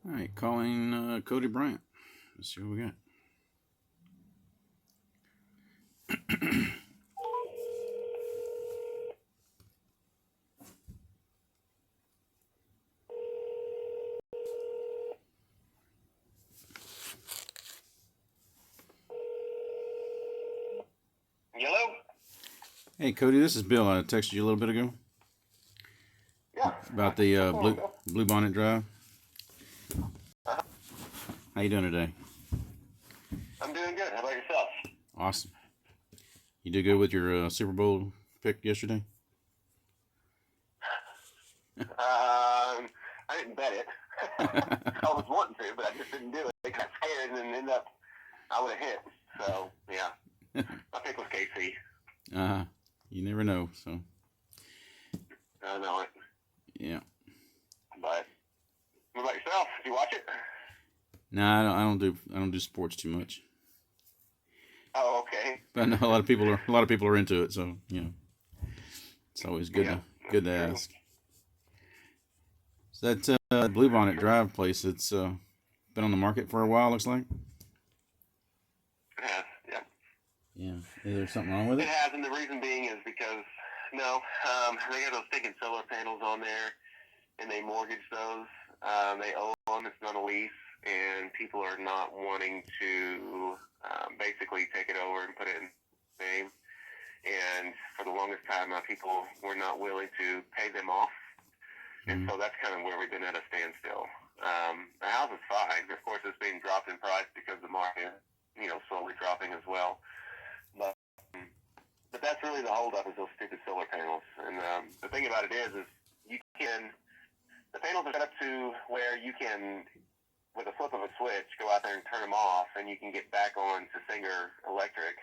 All right, calling Cody Bryant. Let's see what we got. Hello? Hey, Cody, this is Bill. I texted you a little bit ago. Yeah. About the Bluebonnet drive. Uh-huh. How you doing today? I'm doing good. How about yourself? Awesome. You did good with your Super Bowl pick yesterday? I didn't bet it. I was wanting to, but I just didn't do it. I got scared and then ended up, I would have hit. So, yeah. My pick was KC. You never know, so. I know it. Yeah. But, what about yourself? Did you watch it? No, I don't do sports too much. Oh, okay. But I know a lot of people are into it, so it's always good to ask. So that Bluebonnet Drive place, it's been on the market for a while, looks like. It has, yeah. Yeah. Is there something wrong with it? It has, and the reason being is because, they got those stinking solar panels on there, and they mortgage those. They own them. It's not a lease, and people are not wanting to basically take it over and put it in name. And for the longest time, people were not willing to pay them off. And so that's kind of where we've been at a standstill. The house is fine. Of course, it's being dropped in price because the market, slowly dropping as well. But that's really the holdup is those stupid solar panels. And the thing about it is the panels are set up to where you can, with a flip of a switch, go out there and turn them off, and you can get back on to Singer Electric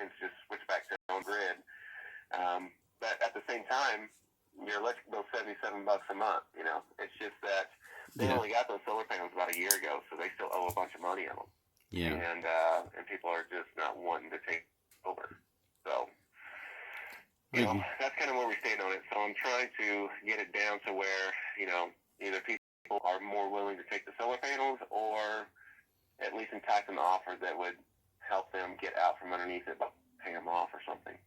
and just switch back to your own grid. But at the same time, your electric bill's $77 a month. It's just that they only got those solar panels about a year ago, so they still owe a bunch of money on them. Yeah. And people are just not wanting to take over. So, that's kind of where we stand on it. So I'm trying to get it down to where, either people are more willing to take the solar panels or at least entice them to offers that would help them get out from underneath it, but pay them off or something.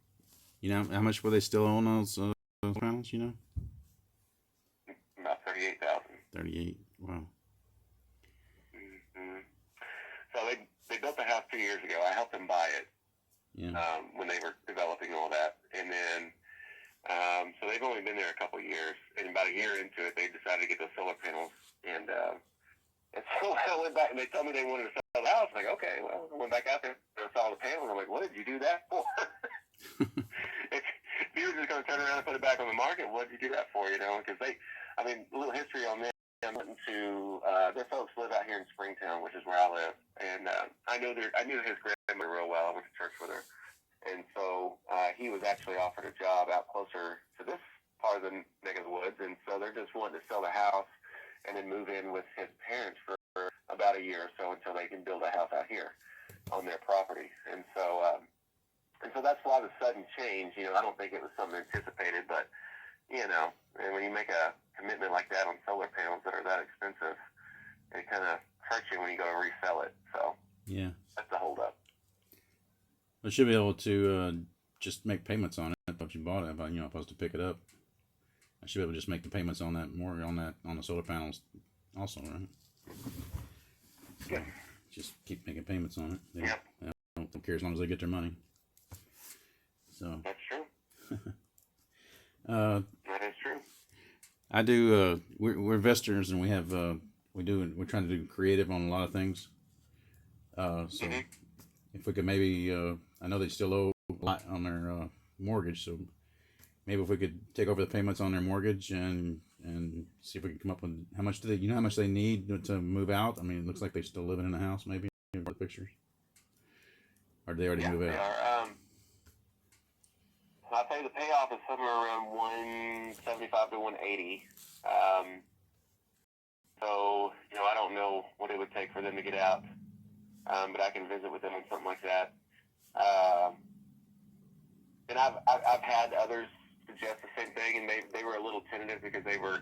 How much will they still own those panels, About $38,000. 38. Wow. Mm-hmm. So they built the house 2 years ago. I helped them buy it. Yeah. When they were developing all that. And then, so they've only been there a couple of years. And about a year into it, they decided to get those solar panels. And so I went back and they told me they wanted to sell the house. I'm like, okay, well, I went back out there and saw the panels. I'm like, what did you do that for? If you were just going to turn around and put it back on the market, what did you do that for, Because a little history on them. Their folks live out here in Springtown, which is where I live. And I knew his grandmother real well. I went to church with her. And so he was actually offered a job out closer to this part of the neck of the woods. And so they're just wanting to sell the house and then move in with his parents for about a year or so until they can build a house out here on their property. And so that's why the sudden change. I don't think it was something anticipated, but, and when you make a commitment like that on solar panels that are that expensive, it kind of hurts you when you go to resell it. So yeah, that's the holdup. I should be able to just make payments on it. I thought you bought it, but I'm supposed to pick it up. I should be able to just make the payments on that on the solar panels, also, right? So just keep making payments on it. They don't care as long as they get their money. So that's true. That is true. I do. We're investors, and we're trying to do creative on a lot of things. So if we could maybe, I know they still owe a lot on their mortgage, so maybe if we could take over the payments on their mortgage and see if we can come up with how much how much they need to move out. I mean, it looks like they're still living in the house, maybe in the pictures, or did they already move out? They are. I'll tell you, the payoff is somewhere around $175 to $180. So I don't know what it would take for them to get out, but I can visit with them on something like that. And I've had others suggest the same thing, and they were a little tentative because they were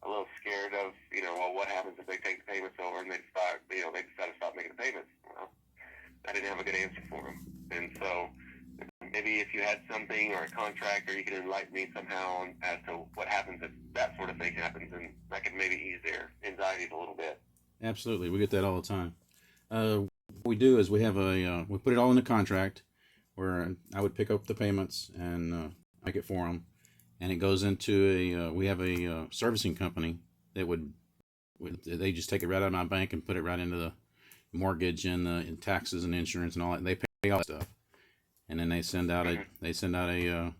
a little scared of what happens if they take or a contract, or you can enlighten me somehow on, as to what happens if that sort of thing happens, and that could maybe ease their anxieties a little bit. Absolutely, we get that all the time. What we do is we have we put it all in the contract, where I would pick up the payments and make it for them, and it goes into we have a servicing company that they just take it right out of my bank and put it right into the mortgage and taxes and insurance and all that. And they pay all that stuff, and then they send out a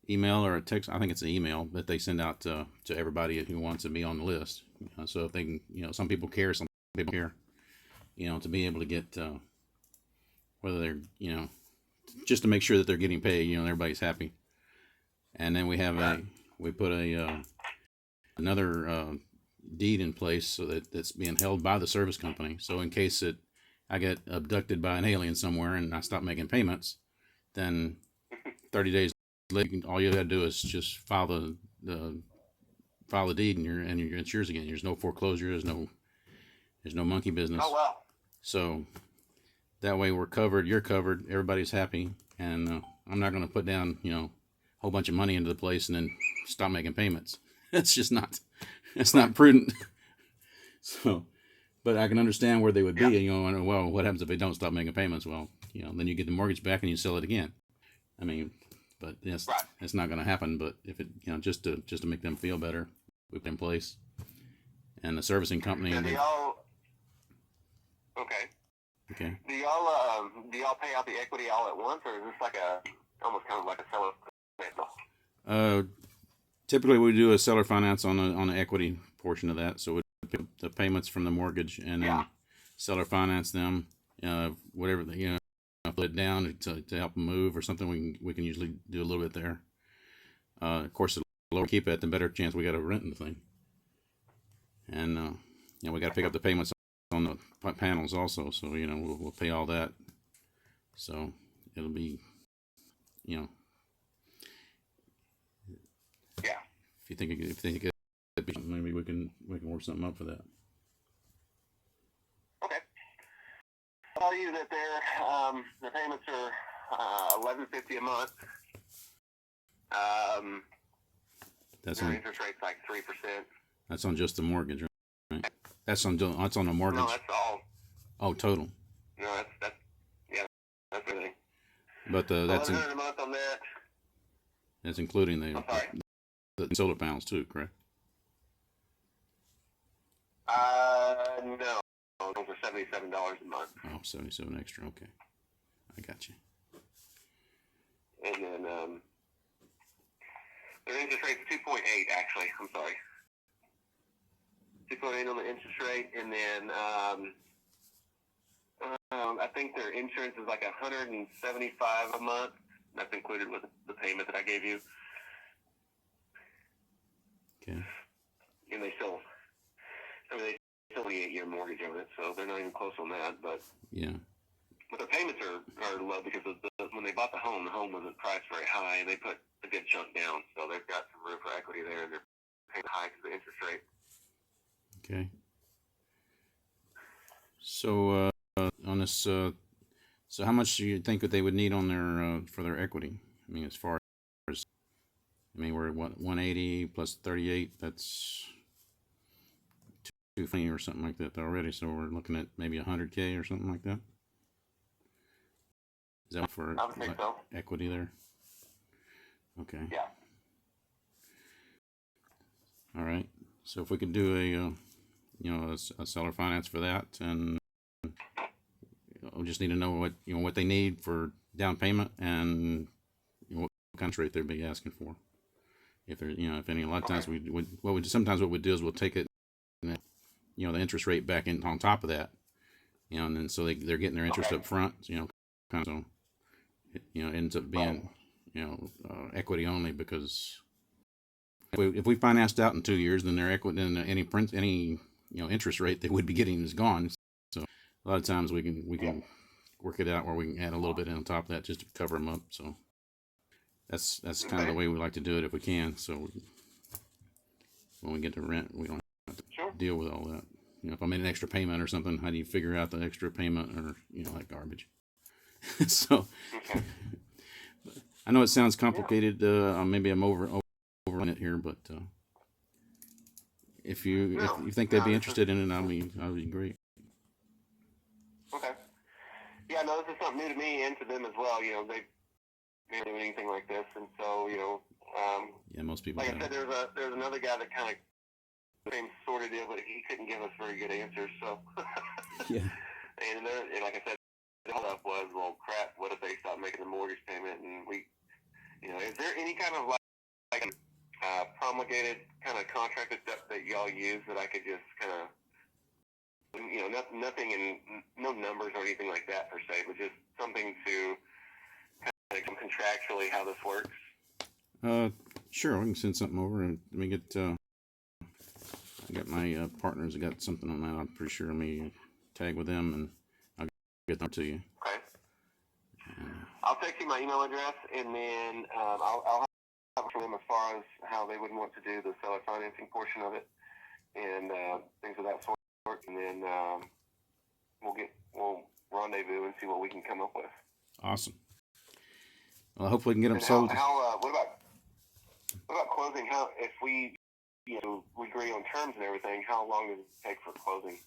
email or a text. I think it's an email that they send out to everybody who wants to be on the list. So if they can, some people care, some people care, to be able to get whether they're, just to make sure that they're getting paid, everybody's happy. And then we put another deed in place so that that's being held by the service company. So in case I get abducted by an alien somewhere and I stop making payments, then 30 days later, all you got to do is just file the deed and it's yours again. There's no foreclosure. There's no monkey business. Oh, wow. So that way we're covered. You're covered. Everybody's happy. And I'm not going to put down, a whole bunch of money into the place and then stop making payments. It's just not. It's not prudent. So, but I can understand where they would be. Well, what happens if they don't stop making payments? Well, then you get the mortgage back and you sell it again. I mean, but yes, it's not going to happen. But if it, just to make them feel better, we put in place, and the servicing company. Okay. Okay. Do y'all pay out the equity all at once, or is this almost kind of like a seller financial? Typically we do a seller finance on the equity portion of that. So we pick up the payments from the mortgage and then seller finance them, whatever put it down to help them move or something. We can usually do a little bit there. Of course, the lower we keep it, the better chance we got of renting the thing. And we got to pick up the payments on the panels also. So we'll pay all that. So it'll be If you think maybe we can work something up for that. Okay. I'll tell you that the payments are $11.50 a month. That's their on interest rate's like 3%. That's on just the mortgage, right? That's on the mortgage. No, that's all. Oh, total. No, that's everything. But that's $1,100 a month on that. That's including I'm sorry. the solar panels too, correct? No. Those are $77 a month. Oh, 77 extra. Okay, I got you. And then their interest rate's 2.8 actually. I'm sorry. 2.8 on the interest rate, and then I think their insurance is like $175 a month. That's included with the payment that I gave you. Okay. And they still have an 8-year mortgage on it, so they're not even close on that. But their payments are low because when they bought the home wasn't priced very high, and they put a good chunk down, so they've got some room for equity there, and they're paying high because of the interest rate. Okay. So on this, so how much do you think that they would need on their for their equity? I mean, as far as, we're at 180 plus 38. That's 220 or something like that already. So we're looking at maybe $100K or something like that. Is that for I would think so. Equity there? Okay. Yeah. All right. So if we could do a seller finance for that, and we just need to know what they need for down payment and what kind of rate they'd be asking for. If they're if any, a lot of times sometimes what we do is we'll take it, the interest rate back in on top of that, and then so they're getting their interest up front, kind of, so it ends up being equity only, because if we financed out in 2 years, then their equity, then any interest rate they would be getting is gone. So a lot of times we can work it out where we can add a little bit on top of that just to cover them up. So that's kind of the way we like to do it if we can. So when we get to rent, we don't have to deal with all that. If I made an extra payment or something, how do you figure out the extra payment, or that garbage? So I know it sounds complicated. Maybe I'm over it here, but if you think they'd be interested in it, I'll be great. Okay. Yeah, no, this is something new to me and to them as well. You know, they've never done anything like this, and so yeah, most people. Like I said, there's another guy that kind of same sort of deal, but he couldn't give us very good answers. So yeah. And like I said, the hold up was, well, crap. What if they stop making the mortgage payment? And is there any kind of like promulgated kind of contracted stuff that y'all use that I could just kind of, nothing and no numbers or anything like that per se, but just something to kind of contractually how this works? Sure, we can send something over and let me get. I got my partners. I got something on that. I'm pretty sure. Let me tag with them and I'll get them to you. Okay. I'll text you my email address, and then I'll have it for them as far as how they would want to do the seller financing portion of it and things of that sort. And then we'll rendezvous and see what we can come up with. Awesome. Well, hopefully we can get them sold. What about closing? How if we we agree on terms and everything? How long does it take for closing?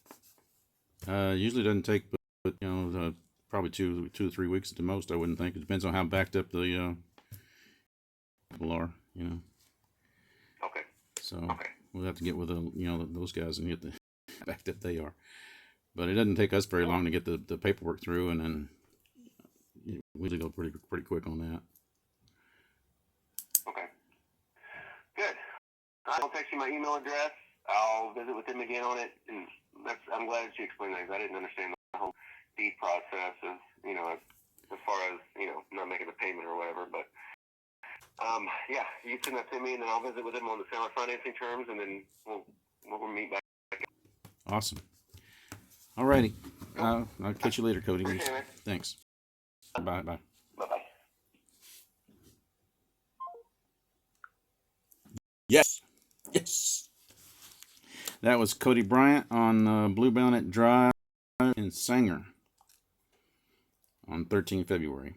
Usually doesn't take, but probably 2 to 3 weeks at the most. I wouldn't think. It depends on how backed up the people are. Okay. So we'll have to get with those guys and get the backed up they are. But it doesn't take us very long to get the paperwork through, and then we usually go pretty quick on that. Okay. Good. I'll text you my email address. I'll visit with them again on it, and I'm glad that you explained that, because I didn't understand the whole deed process of, as far as, not making a payment or whatever. But, yeah, you send that to me, and then I'll visit with them on the seller financing terms, and then we'll meet back. Awesome. All righty. I'll catch you later, Cody. Appreciate it. Thanks. Bye. Bye-bye. Yes. That was Cody Bryant on Bluebonnet Drive in Sanger on 13 February.